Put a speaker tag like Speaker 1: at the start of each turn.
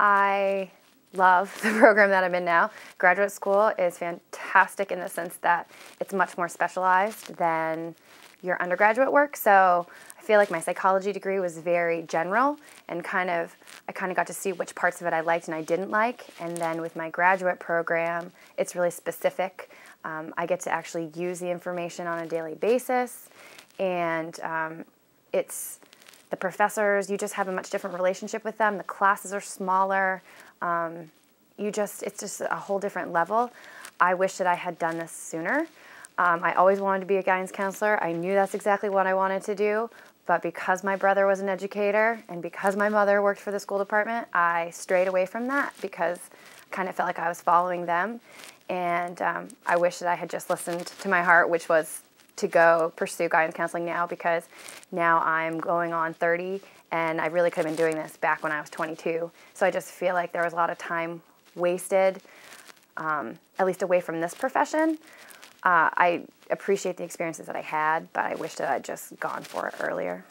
Speaker 1: I love the program that I'm in now. Graduate school is fantastic in the sense that it's much more specialized than your undergraduate work. So I feel like my psychology degree was very general and I kind of got to see which parts of it I liked and I didn't like. And then with my graduate program, it's really specific. I get to actually use the information on a daily basis, and it's the professors, you just have a much different relationship with them. The classes are smaller. It's just a whole different level. I wish that I had done this sooner. I always wanted to be a guidance counselor. I knew that's exactly what I wanted to do, but because my brother was an educator and because my mother worked for the school department, I strayed away from that because I kind of felt like I was following them. And I wish that I had just listened to my heart, which was to go pursue guidance counseling now, because now I'm going on 30 and I really could have been doing this back when I was 22. So I just feel like there was a lot of time wasted, at least away from this profession. I appreciate the experiences that I had, but I wish that I'd just gone for it earlier.